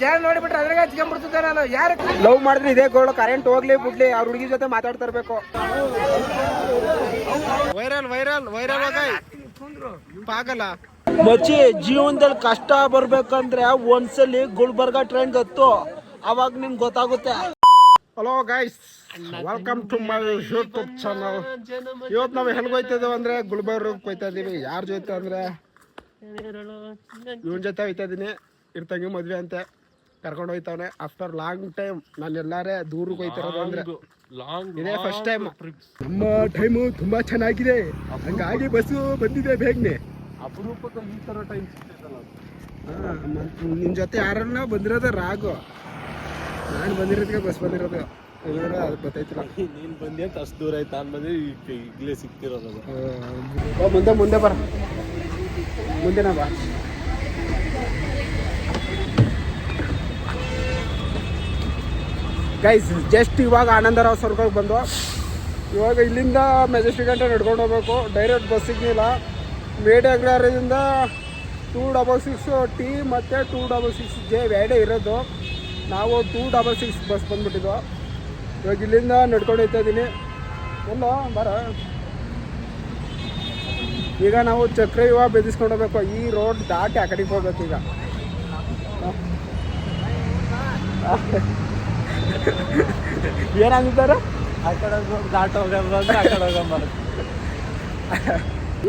John ನೋಡಿಬಿಟ್ರೆ ಅದ್ರಾಗ ಹಚ್ಕೊಂಡ್ಬಿಡ್ತಿದ್ದೆ ನಾನು. ಯಾರು ಲವ್ ಮಾಡಿದ್ರೆ ಇದೇ ಗೋಳು, ಕರೆಂಟ್ ಹೋಗ್ಲಿ ಬಿಡ್ಲಿ ಅವ್ರ ಹುಡುಗಿ ಜೊತೆ ಮಾತಾಡ್ತಾ ಇರ್ಬೇಕು. ವೈರಲ್ ವೈರಲ್ ವೈರಲ್ ಪಾಗಲ್ಲ ಮಚ್ಚಿ. ಜೀವನದಲ್ಲಿ ಕಷ್ಟ ಬರ್ಬೇಕಂದ್ರೆ ಒಂದ್ಸಲಿ ಗುಲ್ಬರ್ಗ ಟ್ರೈನ್ ಗೊತ್ತು, ಅವಾಗ ನಿಮ್ಗೆ ಗೊತ್ತಾಗುತ್ತೆ. Hello guys, welcome to my YouTube channel. ಇವತ್ತು ನಾವು ಎಲ್ಲಿಗೆ ಹೋಗ್ತಿದ್ದೇವೆ ಅಂದ್ರೆ ಗುಲ್ಬರ್ಗಕ್ಕೆ ಹೋಗ್ತಾ ಇದೀವಿ. ಯಾರ ಜೊತೆ ಅಂದ್ರೆ ಇವನ್ ಜೊತೆ ಹೋಗ್ತಾ ಇದೀನಿ. ಇರ್ತಂಗಿ ಮದ್ವೆ ಅಂತೆ ಕರ್ಕೊಂಡು ಹೋಗ್ತಾವನೆ. ಆಫ್ಟರ್ ಲಾಂಗ್ ಟೈಮ್ ನಾನು ಎಲ್ಲಾರೇ ದೂರಕ್ಕೆ ಹೋಗ್ತಿರೋದು ಅಂದ್ರೆ ಇದೇ ಫಸ್ಟ್ ಟೈಮ್. ನಮ್ಮ ಟೈಮು ತುಂಬಾ ಚೆನ್ನಾಗಿದೆ, ಹಂಗಾಗಿ ಬಸ್ಸು ಬಂದಿದೆ ಬೇಗನೆ. ಅಪರೂಪಕ್ಕೆ ಈ ತರ ಟೈಮ್ ಸಿಗ್ತೈತಲ್ಲ. ನಿನ್ ಜೊತೆ ಯಾರನ್ನ ಬಂದಿರೋದು ರಾಗು, ನಾನು ಬಂದಿರೋದಕ್ಕೆ ಬಸ್ ಬಂದಿರೋದು. ಅದು ಗೊತ್ತಾಯ್ತಿಲ್ಲ. ನೀನ್ ಬಂದಿ ಅಂತ ಅಷ್ಟು ದೂರ ಆಯ್ತು, ನಾನು ಬಂದ್ರೆ ಈಗಲೇ ಸಿಗ್ತಿರೋದು. ಮುಂದೆ ಮುಂದೆ ಬರ, ಮುಂದೆನಾ ಬಾ. ಗೈಸ್ ಜಸ್ಟ್ ಇವಾಗ ಆನಂದರಾವ್ ಸರ್ಕಲ್ಗೆ ಬಂದು, ಇವಾಗ ಇಲ್ಲಿಂದ ಮೆಜೆಸ್ಟಿಕ್ ಗಂಟೆ ನಡ್ಕೊಂಡು ಹೋಗ್ಬೇಕು. ಡೈರೆಕ್ಟ್ ಬಸ್ ಸಿಗ್ಲಿಲ್ಲ. ಮೇಡಗ್ರಾರದಿಂದ 266T ಮತ್ತು 266J ಎರಡೇ ಇರೋದು. ನಾವು 266 ಬಸ್ ಬಂದ್ಬಿಟ್ಟಿದ್ವು. ಇವಾಗ ಇಲ್ಲಿಂದ ನಡ್ಕೊಂಡು ಹೋಗ್ತಾ ಇದ್ದೀನಿ. ಎಲ್ಲೋ ಬರ. ಈಗ ನಾವು ಚಕ್ರವ್ಯೂಹ ಬೆದಿಸ್ಕೊಂಡು ಹೋಗ್ಬೇಕು. ಈ ರೋಡ್ ದಾಟಿ ಆ ಕಡೆಗೆ ಹೋಗ್ಬೇಕು. ಈಗ ಏನಂದಿದ್ದಾರೆ, ಆ ಕಡೆ ದಾಟ ಹೋಗಂದ್ರೆ ಆ ಕಡೆ ಹೋಗಂಬಾರ.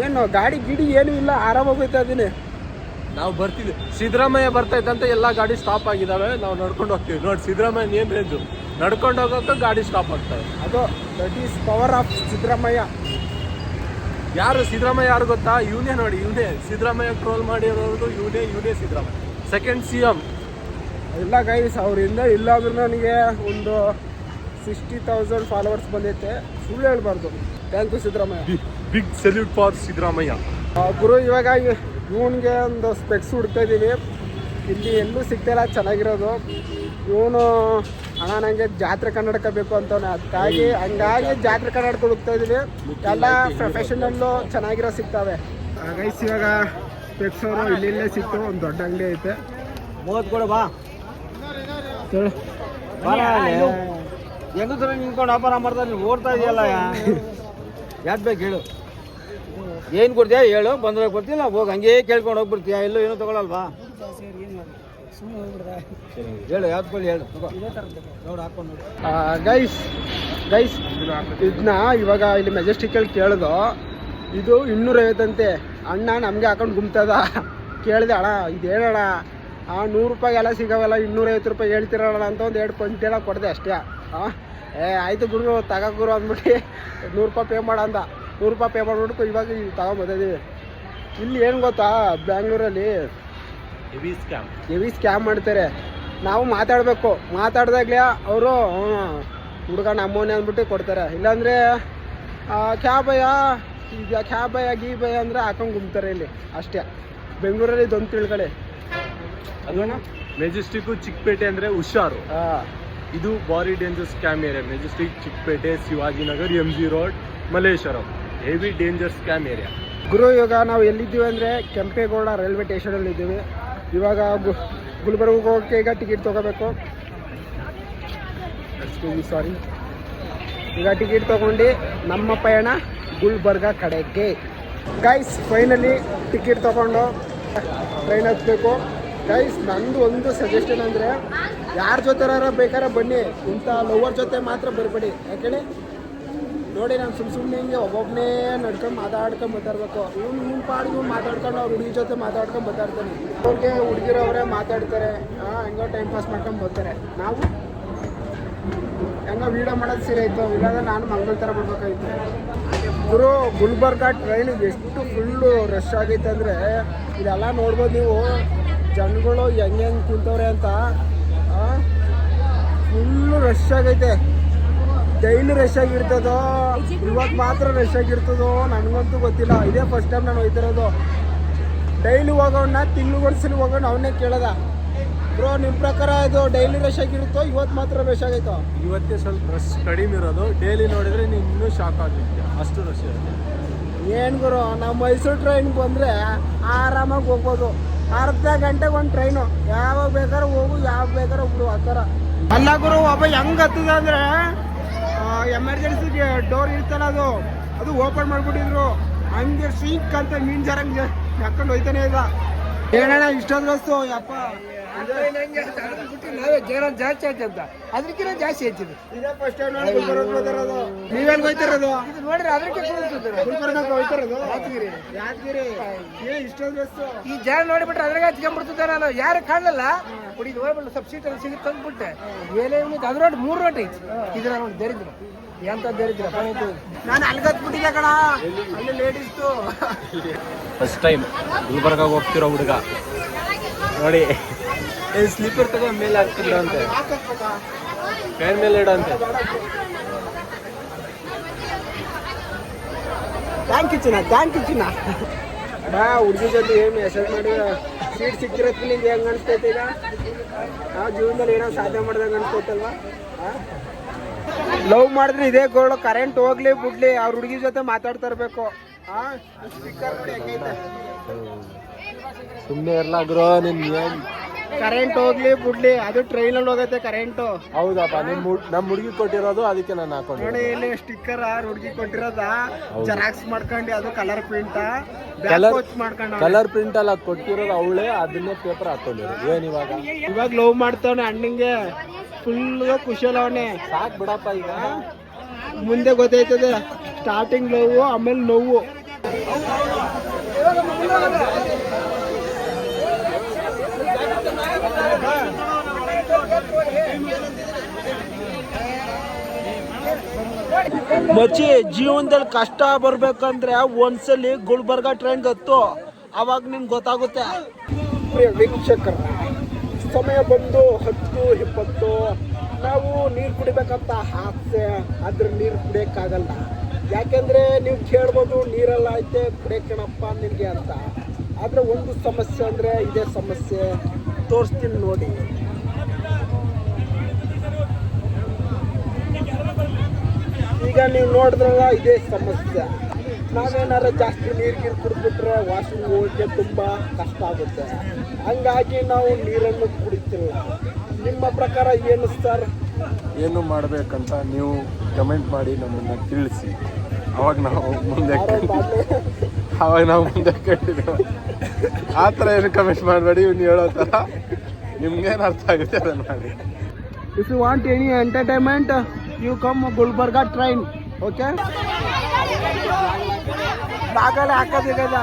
ಏನು ಗಾಡಿ ಗಿಡಿ ಏನೂ ಇಲ್ಲ, ಆರಾಮಾಗಿ ಹೋಗ್ತಾ ಇದ್ದೀನಿ. ನಾವು ಬರ್ತಿದ್ವಿ, ಸಿದ್ದರಾಮಯ್ಯ ಬರ್ತೈತಂತ ಎಲ್ಲ ಗಾಡಿ ಸ್ಟಾಪ್ ಆಗಿದ್ದಾವೆ. ನಾವು ನಡ್ಕೊಂಡು ಹೋಗ್ತೀವಿ. ನೋಡಿ ಸಿದ್ದರಾಮಯ್ಯ ಏನ್ ರೇಂಜು, ನಡ್ಕೊಂಡು ಹೋಗೋಕೆ ಗಾಡಿ ಸ್ಟಾಪ್ ಆಗ್ತವೆ. ಅದು that is power of Siddaramaiah. ಯಾರು ಸಿದ್ದರಾಮಯ್ಯ ಯಾರು ಗೊತ್ತಾ? ಇವನೇ ನೋಡಿ, ಇವನೇ ಸಿದ್ದರಾಮಯ್ಯ ಟ್ರೋಲ್ ಮಾಡಿರೋದು. ಇವನೇ ಸಿದ್ದರಾಮಯ್ಯ ಸೆಕೆಂಡ್ CM. ಇಲ್ಲ ಗೈಸ್, ಅವರಿಂದ ಇಲ್ಲ ಅಂದ್ರೆ ನನಗೆ ಒಂದು 60,000 ಫಾಲೋವರ್ಸ್ ಬಂದೈತೆ. ಸುಳ್ಳು ಹೇಳ್ಬಾರ್ದು. Thank you Siddaramaiah. Big salute for Siddaramaiah. ಗುರು ಇವಾಗ ಇವನಿಗೆ ಒಂದು ಸ್ಪೆಕ್ಸ್ ಹುಡ್ತಾ ಇದ್ದೀವಿ. ಇಲ್ಲಿ ಎಲ್ಲೂ ಸಿಗ್ತಾಯಿಲ್ಲ ಚೆನ್ನಾಗಿರೋದು. ಇವನು ಅಣ್ಣ ನನಗೆ ಜಾತ್ರೆ ಕನ್ನಡಕ ಬೇಕು ಅಂತವನೇ. ಹಂಗಾಗಿ ಜಾತ್ರೆ ಕನ್ನಡಕ ಹುಡುಕ್ತಾ ಇದ್ದೀವಿ. ಎಲ್ಲ ಪ್ರೊಫೆಷನಲ್ಲು ಚೆನ್ನಾಗಿರೋ ಸಿಗ್ತವೆ. ಗೈಸ್ ಇವಾಗ ಸ್ಪೆಕ್ಸ್ ಅವರು ಇಲ್ಲೇ ಸಿಕ್ತು. ಒಂದು ದೊಡ್ಡ ಅಂಗಡಿ ಐತೆ. 30 ಕೊಡು ಬಾ. ಹೆಂಗಸರ ನಿಂತ್ಕೊಂಡು ವ್ಯಾಪಾರ ಮಾಡ್ತಾರೆ, ನೀವು ಓಡ್ತಾ ಇದೆಯಲ್ಲ. ಯಾಕೆ ಬೇಕು ಹೇಳು, ಏನು ಕೊಡ್ತೀಯ ಹೇಳು. ಬಂದ್ರೆ ಕೊಡ್ತಿಲ್ಲ, ಹೋಗಿ ಹಂಗೇ ಕೇಳ್ಕೊಂಡು ಹೋಗ್ಬಿಡ್ತೀಯ. ಎಲ್ಲೂ ಏನೂ ತಗೊಳಲ್ವಾ ಹೇಳು, ಯಾವ್ದು ಕೊಡಿ ಹೇಳು. ನೋಡಿ ಹಾಕೊಂಡು ಗೈಸ್ ಇದನ್ನ ಇವಾಗ ಇಲ್ಲಿ ಮೆಜೆಸ್ಟಿಕಲ್ಲಿ ಕೇಳ್ದು. ಇದು 250 ಅಂತೆ. ಅಣ್ಣ ನಮಗೆ ಹಾಕೊಂಡು ಗುಮ್ತದ. ಕೇಳಿದೆ ಅಣ್ಣ ಇದು ಹೇಳೋಣ, 100 ರೂಪಾಯಿಗೆಲ್ಲ ಸಿಗವಲ್ಲ, 250 ರೂಪಾಯಿ ಹೇಳ್ತಿರೋಣ ಅಂತ ಒಂದು 2 ಕ್ವಿಂಟೇಳ ಕೊಡಿದೆ ಅಷ್ಟೇ. ಆಯಿತು ಗುರು ಗುರು ಅಂದ್ಬಿಟ್ಟು 100 ರೂಪಾಯಿ ಪೇ ಮಾಡ ಅಂದ. 100 ರೂಪಾಯಿ ಪೇ ಮಾಡಿಬಿಟ್ಟು ಇವಾಗ ತಗೊಂಬಂದಿದ್ದೀವಿ. ಇಲ್ಲಿ ಏನು ಗೊತ್ತಾ, ಬ್ಯಾಂಗ್ಳೂರಲ್ಲಿ ಹೆವಿ ಸ್ಕ್ಯಾಮ್ ಮಾಡ್ತಾರೆ. ನಾವು ಮಾತಾಡಬೇಕು. ಮಾತಾಡ್ದಾಗಲೇ ಅವರು ಹುಡುಗ ನಮ್ಮೋನೆ ಅಂದ್ಬಿಟ್ಟು ಕೊಡ್ತಾರೆ. ಇಲ್ಲಾಂದರೆ ಕ್ಯಾಬಯ್ಯ ಈಗ ಕ್ಯಾಬಯ್ಯ ಗೀಬಯ್ಯ ಅಂದರೆ ಹಾಕೊಂಡು ಗುಮ್ತಾರೆ ಇಲ್ಲಿ ಅಷ್ಟೇ. ಬೆಂಗಳೂರಲ್ಲಿ ಇದೊಂದು ತಿಳ್ಕೊಳ್ಳಿ. ಅದನ್ನ ಮೆಜೆಸ್ಟಿಕ್ ಚಿಕ್ಕಪೇಟೆ ಅಂದರೆ ಹುಷಾರು. ಇದು ಬಾರಿ danger scam area. Majestic, Chikkapete, Shivajinagar, MG road, Malleshwaram heavy danger scam area. ಗುರು ಇವಾಗ ನಾವು ಎಲ್ಲಿದ್ದೀವಿ ಅಂದರೆ ಕೆಂಪೇಗೌಡ ರೈಲ್ವೆ ಸ್ಟೇಷನಲ್ಲಿ ಇದ್ದೀವಿ. ಇವಾಗ ಗುಲ್ಬರ್ಗಕ್ಕೆ ಹೋಗೋಕ್ಕೆ ಈಗ ಟಿಕೆಟ್ ತೊಗೋಬೇಕು. ಸಾರಿ, ಈಗ ಟಿಕೆಟ್ ತೊಗೊಂಡು ನಮ್ಮ ಪಯಣ ಗುಲ್ಬರ್ಗ ಕಡೆಗೆ. ಗೈಸ್ ಫೈನಲಿ ಟಿಕೆಟ್ ತೊಗೊಂಡು ಟ್ರೈನ್ ಹತ್ತಬೇಕು. ಗೈಸ್ ನಂದು ಒಂದು ಸಜೆಷನ್ ಅಂದರೆ, ಯಾರ ಜೊತೆ ಬೇಕಾದ್ರೆ ಬನ್ನಿ, ಇಂಥ ಲವರ್ ಜೊತೆ ಮಾತ್ರ ಬರಬೇಡಿ. ಯಾಕೇಳಿ ನೋಡಿ, ನಾನು ಸುಮ್ಮನೆ ಹಿಂಗೆ ಒಬ್ಬೊಬ್ಬನೇ ನಡ್ಕೊಂಡು ಮಾತಾಡ್ಕೊಂಡು ಮಾತಾಡ್ಬೇಕು. ಇವ್ನು ಪಾಡಿಗೆ ಮಾತಾಡ್ಕೊಂಡು ಅವ್ರ ಹುಡುಗಿ ಜೊತೆ ಮಾತಾಡ್ಕೊಂಡು ಮಾತಾಡ್ತಾನೆ. ಅವ್ರಿಗೆ ಹುಡುಗಿರವರೇ ಮಾತಾಡ್ತಾರೆ, ಹೆಂಗೋ ಟೈಮ್ ಪಾಸ್ ಮಾಡ್ಕೊಂಡು ಬರ್ತಾರೆ. ನಾವು ಹೆಂಗೋ ವೀಡಿಯೋ ಮಾಡೋದು ಸರಿ ಆಯಿತು. ಇಲ್ಲಾಂದ್ರೆ ನಾನು ಮಂಗಳ ಥರ ಬರ್ಬೇಕಾಗಿತ್ತು. ಗುರು ಗುಲ್ಬರ್ಗ ಟ್ರೈನಿಗೆ ಎಷ್ಟು ಫುಲ್ಲು ರಶ್ ಆಗೈತೆ ಅಂದರೆ, ಇದೆಲ್ಲ ನೋಡ್ಬೋದು ನೀವು. ಜನಗಳು ಹೆಂಗೆ ಕುಂತವ್ರೆ ಅಂತ. ಫುಲ್ಲು ರಶ್ ಆಗೈತೆ. ಡೈಲಿ ರಶ್ ಆಗಿರ್ತದೋ ಇವಾಗ ಮಾತ್ರ ರಶ್ ಆಗಿರ್ತದೋ ನನಗಂತೂ ಗೊತ್ತಿಲ್ಲ. ಇದೇ ಫಸ್ಟ್ ಟೈಮ್ ನಾನು ಹೋಗ್ತಿರೋದು. ಡೈಲಿ ಹೋಗೋಣ, ತಿಂಗ್ಳಿಗೊಂದ್ಸಲಿ ಹೋಗೋಣ. ಅವನ್ನೇ ಕೇಳೋದ, ಬ್ರೋ ನಿಮ್ಮ ಪ್ರಕಾರ ಇದು ಡೈಲಿ ರಶ್ ಆಗಿರುತ್ತೋ ಇವತ್ತು ಮಾತ್ರ ರಶ್ ಆಗೈತೋ? ಇವತ್ತೇ ಸ್ವಲ್ಪ ರಶ್ ಕಡಿಮೆ ಇರೋದು. ಡೈಲಿ ನೋಡಿದ್ರೆ ನೀನು ಇನ್ನೂ ಶಾಕ್ ಆಗಿರ್ತೀಯ, ಅಷ್ಟು ರಶ್ ಇರುತ್ತೆ. ಏನು ಗುರು, ನಾವು ಮೈಸೂರು ಟ್ರೈನ್ಗೆ ಬಂದರೆ ಆರಾಮಾಗಿ ಹೋಗ್ಬೋದು. ಅರ್ಧ ಗಂಟೆಗೆ ಒಂದು ಟ್ರೈನು, ಯಾವಾಗ ಬೇಕಾದ್ರೆ ಹೋಗು, ಯಾವಾಗ ಬೇಕಾದ್ರೆ ಬಿಡು, ಆ ಥರ. ಅಲ್ಲ ಗುರು, ಒಬ್ಬ ಹೆಂಗ್ ಹತ್ತದ ಅಂದ್ರೆ ಎಮರ್ಜೆನ್ಸಿ ಡೋರ್ ಇರ್ತಲ್ಲ, ಅದು ಓಪನ್ ಮಾಡ್ಬಿಟ್ಟಿದ್ರು. ಹಂಗೆ ಸಿಂಕ್ ಅಂತ ಮೀನ್ ಜಾರಂಗ್ ಹಾಕೊಂಡು ಹೋಯ್ತಾನೆ ಇದ್ದ. ಏನಣ್ಣ ಇಷ್ಟೊಂದು ವಸ್ತು ಯಪ್ಪ, ನಾವೇ ಜನ ಜಾಸ್ತಿ ಆಯ್ತು ಅಂತ ಅದಕ್ಕಿಂತ ಜಾಸ್ತಿ ಆಯ್ತಿದೆ. ಇದೇ ಫಸ್ಟ್ ಟೈಮ್ ನೋಡಿ ಗುಲ್ಬರ್ಗ. ನೀವೇನ್ ಹೋಯ್ತಿರೋದು ನೋಡ್ರಿ, ಅದಕ್ಕೆ ಗುಲ್ಬರ್ಗ ಹೋಯ್ತಿರೋದು. ಯಾದಗಿರಿ ಇಷ್ಟೊಂದು ವಸ್ತು ಈ ಜನ ನೋಡಿಬಿಟ್ರೆ ಅದ್ರಾಗ ಹಚ್ಕೊಂಡ್ಬಿಡ್ತಿದ್ದೆ ನಾನು. ಯಾರು ಕಾಣಲ್ಲ ಕುಡಿದು ಹೋಗ್ಬಿಟ್ಟು ಸ್ವಲ್ಪ ಸೀಟ್ ಅಲ್ಲಿ ಸಿಗುತ್ತೆ ತಂದ್ಬಿಟ್ಟೆ. ಏನೇ ಅದ್ರ ನೋಡಿ 3 ರೋಟಿ ಐತಿ. ಇದ್ರ ನೋಡಿ ದರಿದ್ರ ಎಂತ ದರಿದ್ರ. ನಾನು ಅಲ್ಗತ್ಬಿಟ್ಟಿದ್ದೆ ಕಣ, ಅಲ್ಲಿ ಲೇಡೀಸ್ದು. ಫಸ್ಟ್ ಟೈಮ್ ಗುಲ್ಬರ್ಗಾಗ ಹೋಗ್ತಿರೋ ಹುಡುಗ ನೋಡಿ, ಸ್ಲೀಪರ್ ತಗೋ ಮೇಲೆ ಹಾಕ್ತಿಲ್ಲ ಅಂತೆ, ಫ್ಯಾನ್ ಮೇಲೆ ಇಡ ಅಂತೆ. ಥ್ಯಾಂಕ್ ಯು ಚಿನ್ನ. ಹುಡುಗಿ ಜೊತೆ ಏನು ಮೆಸೇಜ್ ಮಾಡಿ ಸೀಟ್ ಸಿಕ್ಕಿರತ್ತೆ ನಿಂಗೆ ಹೆಂಗೆ ಅನಿಸ್ತೈತೆ? ಈಗ ನಾವು ಜೀವನದಲ್ಲಿ ಏನೋ ಸಾಧನೆ ಮಾಡ್ದಂಗೆ ಅನಿಸ್ತೈತಲ್ವಾ? ಲವ್ ಮಾಡಿದ್ರೆ ಇದೇ ಗೋಳು, ಕರೆಂಟ್ ಹೋಗ್ಲಿ ಬಿಡ್ಲಿ ಅವ್ರ ಹುಡುಗಿ ಜೊತೆ ಮಾತಾಡ್ತಾ ಇರ್ಬೇಕು. ಸ್ಪೀಕರ್ ನೋಡಿ ಹೆಂಗೈತೆ. ಸುಮ್ಮನೆ ಇರಲ್ಲ ಗುರು, ನಿನ್ ಏನ್ ಕರೆಂಟ್ ಹೋಗ್ಲಿ ಬಿಡ್ಲಿ, ಅದು ಟ್ರೈನಲ್ಲಿ ಹೋಗೈತೆ ಕರೆಂಟು. ಹೌದಪ್ಪ, ನಮ್ಮ ಹುಡುಗಿ ಕೊಟ್ಟಿರೋದು, ಅದಕ್ಕೆ ನಾನು ಹಾಕೊಂಡು ನೋಡಿ ಇಲ್ಲಿ ಸ್ಟಿಕ್ಕರ್ ಹುಡುಗಿ ಕೊಟ್ಟಿರೋದ ಜೆರಾಕ್ಸ್ ಮಾಡ್ಕೊಂಡು, ಅದು ಕಲರ್ ಪ್ರಿಂಟ್ ಮಾಡ್ಕೊಂಡು. ಕಲರ್ ಪ್ರಿಂಟ್ ಅಲ್ಲ ಕೊಟ್ಟಿರೋದು ಅವಳೇ, ಅದನ್ನೇ ಪೇಪರ್ ಹಾಕೊಂಡಿರೋದು. ಏನ್ ಇವಾಗ ಲವ್ ಮಾಡ್ತಾವನೆ ಅಣ್ಣಂಗೆ, ಫುಲ್ ಖುಷಿಯಲ್ಲ ಅವನೇ. ಸಾಕ್ ಬಿಡಪ್ಪ, ಈಗ ಮುಂದೆ ಗೊತ್ತೈತದೆ. ಸ್ಟಾರ್ಟಿಂಗ್ ಲವ್, ಆಮೇಲೆ ನೋವು. ಮಚ್ಚಿ, ಜೀವನದಲ್ಲಿ ಕಷ್ಟ ಬರ್ಬೇಕಂದ್ರೆ ಒಂದ್ಸಲಿ ಗುಲ್ಬರ್ಗ ಟ್ರೈನ್ ಹತ್ತು, ಅವಾಗ ನಿಮ್ಗೆ ಗೊತ್ತಾಗುತ್ತೆ. ವೀಕ್ಷಕರ, ಸಮಯ ಬಂದು 10:20. ನಾವು ನೀರು ಕುಡಿಬೇಕಂತ ಆಸೆ, ಆದ್ರೆ ನೀರು ಕುಡಿಯೋಕ್ಕಾಗಲ್ಲ. ಯಾಕೆಂದ್ರೆ ನೀವು ಕೇಳ್ಬೋದು, ನೀರೆಲ್ಲ ಐತೆ ಕುಡಿಯೋಕೇನಪ್ಪ ನಿನಗೆ ಅಂತ. ಆದರೆ ಒಂದು ಸಮಸ್ಯೆ ಅಂದರೆ ಇದೇ ಸಮಸ್ಯೆ. ತೋರಿಸ್ತೀನಿ ನೋಡಿ. ಈಗ ನೀವು ನೋಡಿದ್ರಲ್ಲ, ಇದೇ ಸಮಸ್ಯೆ. ನಾವೇನಾರ ಜಾಸ್ತಿ ನೀರು ಕುಡಿದ್ಬಿಟ್ರೆ ವಾಶ್ರೂಮ್ ಹೋಗೋಕ್ಕೆ ತುಂಬ ಕಷ್ಟ ಆಗುತ್ತೆ. ಹಂಗಾಗಿ ನಾವು ನೀರನ್ನು ಕುಡಿತಿಲ್ಲ. ನಿಮ್ಮ ಪ್ರಕಾರ ಏನು ಸರ್? ಏನು ಮಾಡಬೇಕಂತ ನೀವು ಕಮೆಂಟ್ ಮಾಡಿ ನಮ್ಮನ್ನು ತಿಳಿಸಿ. ಅವಾಗ ನಾವು ಮುಂದೆ ಕಂಟಿನ್ಯೂ. ಆ ಥರ ಏನು ಕಮೆಂಟ್ ಮಾಡಬೇಡಿ, ಇವ್ನು ಹೇಳೋ ಥರ ನಿಮ್ಗೇನು ಅರ್ಥ ಆಗುತ್ತೆ ಅದನ್ನು ಮಾಡಿ. If you want any entertainment, you come Gulbarga train. Okay, ಬಾಗಲೇ ಹಾಕೋದಿಲ್ಲ.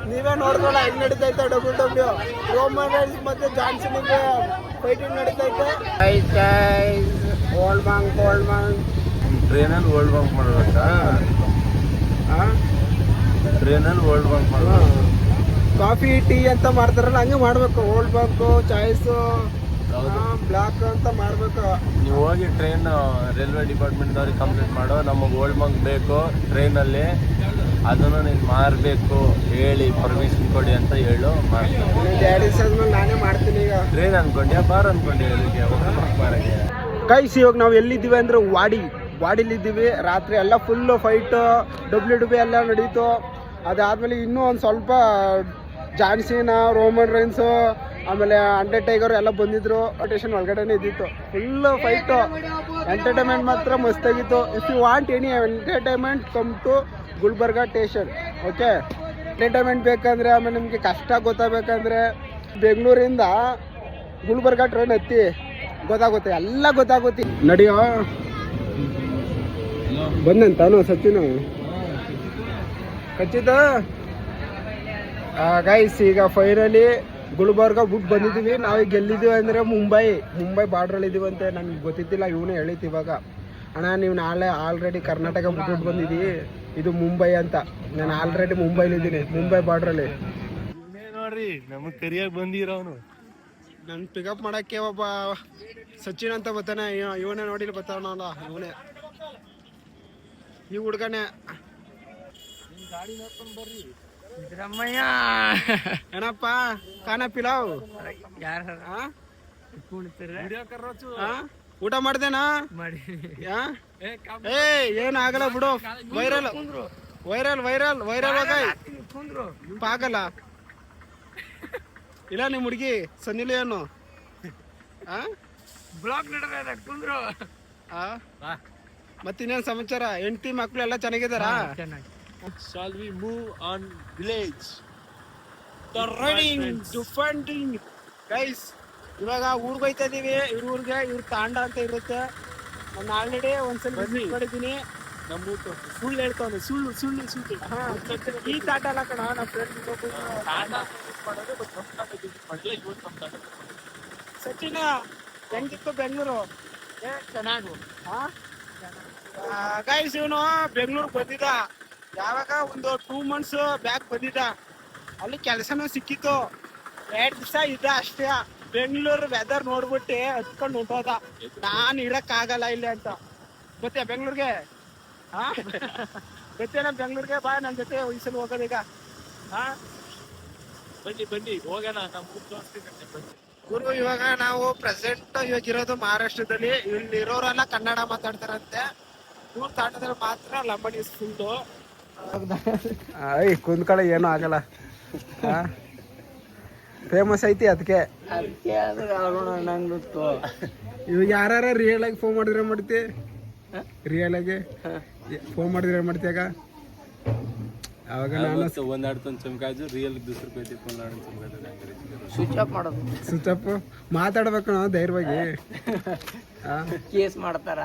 ನೀವೇ ನೋಡ್ಕೊಳ್ಳ ಹೆಂಗ್ ನಡೀತೈತೆ. WWE ರೋಮನ್ ರೈನ್ಸ್ ಮತ್ತೆ ಜಾನ್ಸನ್ಗೆ ಫೈಟಿಂಗ್ ನಡೀತೈತೆ. ಓಲ್ಡ್ ಬಾಂಕ್ ಟ್ರೈನಲ್ಲಿ ವರ್ಲ್ಡ್ ಬಂಕ್ ಮಾಡ್ಬೇಕಾ? ಟ್ರೈನಲ್ಲಿ ವರ್ಲ್ಡ್ ಬಂಕ್ ಮಾಡ್ಬೇಕು. ಕಾಫಿ ಟೀ ಅಂತ ಮಾಡ್ತಾರಲ್ಲ, ಹಂಗೆ ಮಾಡ್ಬೇಕು. ಓಲ್ಡ್ ಬಂಕು, ಚಾಯ್ಸು, ಬ್ಲಾಕ್ ಅಂತ ಮಾಡ್ಬೇಕು. ನೀವು ಹೋಗಿ ಟ್ರೈನ್ ರೈಲ್ವೆ ಡಿಪಾರ್ಟ್ಮೆಂಟ್ದವ್ರಿಗೆ ಕಂಪ್ಲೇಂಟ್ ಮಾಡೋ, ನಮಗೆ ಓಲ್ಡ್ ಬಂಕ್ ಬೇಕು ಟ್ರೈನಲ್ಲಿ, ಅದನ್ನು ನೀನು ಮಾರಬೇಕು ಹೇಳಿ ಪರ್ಮಿಷನ್ ಕೊಡಿ ಅಂತ ಹೇಳು. ಮಾಡ್ತೀನಿ. ಡ್ಯಾಡಿ ಮೇಲೆ ನಾನೇ ಮಾಡ್ತೀನಿ. ಈಗ ಟ್ರೈನ್ ಅನ್ಕೊಂಡೆ, ಬಾರ್ ಅನ್ಕೊಂಡೆ. ಗೈಸ್, ಇವಾಗ ನಾವು ಎಲ್ಲಿದ್ದೀವಿ ಅಂದರೆ ವಾಡಿಲಿದ್ದೀವಿ. ರಾತ್ರಿ ಎಲ್ಲ ಫುಲ್ಲು ಫೈಟು, WWE ಎಲ್ಲ ನಡೀತು. ಅದಾದಮೇಲೆ ಇನ್ನೂ ಒಂದು ಸ್ವಲ್ಪ ಜಾನ್ಸಿನ, ರೋಮನ್ ರೈನ್ಸು, ಆಮೇಲೆ ಅಂಡರ್ಟೇಕರ್ ಎಲ್ಲ ಬಂದಿದ್ರು. ಸ್ಟೇಷನ್ ಒಳಗಡೆನೇ ಇದ್ದಿತ್ತು, ಫುಲ್ಲು ಫೈಟು. ಎಂಟರ್ಟೈನ್ಮೆಂಟ್ ಮಾತ್ರ ಮಸ್ತಾಗಿತ್ತು. If you want any entertainment, come to Gulbarga station. Okay, entertainment ಬೇಕಂದರೆ, ಆಮೇಲೆ ನಿಮಗೆ ಕಷ್ಟ ಗೊತ್ತಾಗಬೇಕಂದ್ರೆ ಬೆಂಗಳೂರಿಂದ ಗುಲ್ಬರ್ಗ ಟ್ರೈನ್ ಹತ್ತಿ, ಗೊತ್ತಾಗುತ್ತೆ, ಎಲ್ಲ ಗೊತ್ತಾಗುತ್ತೆ. ನಡಿಯೋ ಬಂದಂತಾನು ಸಚಿನು ಖಚಿತ. ಗೈಸ್, ಈಗ ಫೈನಲಿ ಗುಲ್ಬರ್ಗ ಬಿಟ್ಟು ಬಂದಿದ್ದೀವಿ. ನಾವೀಗ ಗೆಲ್ಲಿದ್ದೀವಿ ಅಂದರೆ ಮುಂಬೈ ಬಾರ್ಡ್ರಲ್ಲಿ ಇದ್ದೀವಂತೆ. ನನಗೆ ಗೊತ್ತಿದ್ದಿಲ್ಲ, ಇವನೇ ಹೇಳಿತ್ತು ಇವಾಗ. ಅಣ್ಣ, ನೀವು ನಾಳೆ ಆಲ್ರೆಡಿ ಕರ್ನಾಟಕ ಬಿಟ್ಬಿಟ್ಟು ಬಂದಿದ್ದೀವಿ, ಇದು ಮುಂಬೈ ಅಂತ. ನಾನು ಆಲ್ರೆಡಿ ಮುಂಬೈಲಿದ್ದೀನಿ, ಮುಂಬೈ ಬಾರ್ಡ್ರಲ್ಲಿ. ನೋಡ್ರಿ, ನಮಗೆ ಕರಿಯಾಗಿ ಬಂದಿರೋನು. ನನ್ನ ಪಿಕಪ್ ಮಾಡೋಕ್ಕೆ ಒಬ್ಬ ಸಚಿನ್ ಅಂತ ಬರ್ತಾನೆ. ಇವನೇ ನೋಡಿಲ್ಲ ಬರ್ತಾವನಲ್ಲ, ಇವನೇ ಈ ಹುಡ್ಗನೇ. ಗಾಡಿ ನೋಡ್ಕೊಂಡು ಬರ್ರಿ. ಏನಪ್ಪ ಖಾನ ಪಿಲಾವ್? ಊಟ ಮಾಡ್ದೇನಾ ಮಾಡಿ ಏ ಏನ್ ಆಗಲ್ಲ ಬಿಡು. ವೈರಲ್ ವೈರಲ್ ವೈರಲ್ ವೈರಲ್ ಕುಂದ್ರು ಆಗಲ್ಲ ಇಲ್ಲ ನಿಮ್ ಹುಡುಗಿ ಸನ್ನಿಲ ಏನು ಬ್ಲಾಕ್ ನಡೆದ ಕುಂದ್ರು. ಮತ್ತಿನ್ನೇನ್ ಸಮಾಚಾರ? ಹೆಂಡತಿ ಮಕ್ಳು ಎಲ್ಲ ಚೆನ್ನಾಗಿದಾರ? ಚೆನ್ನಾಗಿ. Shall we move on village? Guys ಇವಾಗ ಊರ್ಗ್ ಹೋಯ್ತಾ ಇದೀವಿ. ಊರ್ಗೆ ಇವ್ರ ತಾಂಡ ಅಂತ ಇರುತ್ತೆ. ನಾನು ಆಲ್ರೆಡಿ ಒಂದ್ಸಲ ವಿಸಿಟ್ ಮಾಡಿದ್ದೀನಿ. ಸುಳ್ಳು ಹೇಳ್ತಾನೆ, ಸುಳ್ಳು ಸುಳ್ಳು ಸುಳ್ಳು. ಈ ತಾಟ ಅಲ್ಲ ಕಣ, ನಮ್ಮ ಫ್ರೆಂಡ್ ಸಚಿನ ಹೆಂಗಿತ್ತು ಬೆಂಗಳೂರು? ಚೆನ್ನಾಗಿ. ಗೈಸ್ ಇವನು ಬೆಂಗಳೂರು ಬಂದಿದ್ದ ಯಾವಾಗ ಒಂದು 2 months ಬ್ಯಾಕ್ ಬಂದಿದ್ದ. ಅಲ್ಲಿ ಕೆಲಸನೂ ಸಿಕ್ಕಿತ್ತು. 2 ದಿವಸ ಇದ್ದ ಅಷ್ಟೇ. ಬೆಂಗಳೂರು ವೆದರ್ ನೋಡ್ಬಿಟ್ಟು ಹತ್ಕೊಂಡು ಹೊಂಟೋದ. ನಾನು ಇರಕ್ ಆಗಲ್ಲ ಇಲ್ಲಿ ಅಂತ. ಗೊತ್ತಾ ಬೆಂಗಳೂರಿಗೆ? ಗೊತ್ತೇನ ಬೆಂಗಳೂರಿಗೆ? ಬಾ ನನ್ನ ಜೊತೆ ಈ ಸಲ ಹೋಗೋದೀಗ. ಬನ್ನಿ ಹೋಗೋಣ. ಗುರು ಇವಾಗ ನಾವು ಪ್ರೆಸೆಂಟ್ ಇವಾಗ ಇರೋದು ಮಹಾರಾಷ್ಟ್ರದಲ್ಲಿ. ಇಲ್ಲಿ ಇರೋರೆಲ್ಲ ಕನ್ನಡ ಮಾತಾಡ್ತಾರಂತೆ. ಇವ್ರ ತಾಂಡದಲ್ಲಿ ಮಾತ್ರ ಲಂಬಡಿ ಫುಲ್ಲು. ಕುಂದ್ಕಳ ಏನೂ ಆಗಲ್ಲ. ಫೇಮಸ್ ಐತಿ ಅದಕ್ಕೆ. ಇವಾಗ ಯಾರು ರಿಯಲ್ ಆಗಿ ಫೋನ್ ಮಾಡಿದ್ರೆ ಮಾಡ್ತಿ? ರಿಯಲ್ ಆಗಿ ಫೋನ್ ಮಾಡಿದ್ರೆ ಮಾಡ್ತೀಯಾಗ? ಅವಾಗ ನಾನು ರಿಯಲ್ ಚಮಕಾಯ್ತು ಸ್ವಿಚ್ ಆಫ್ ಮಾಡೋದು, ಸ್ವಿಚ್ ಅಪ್ ಮಾತಾಡ್ಬೇಕು ನಾವು ಧೈರ್ಯವಾಗಿ. ಕೇಸ್ ಮಾಡ್ತಾರ.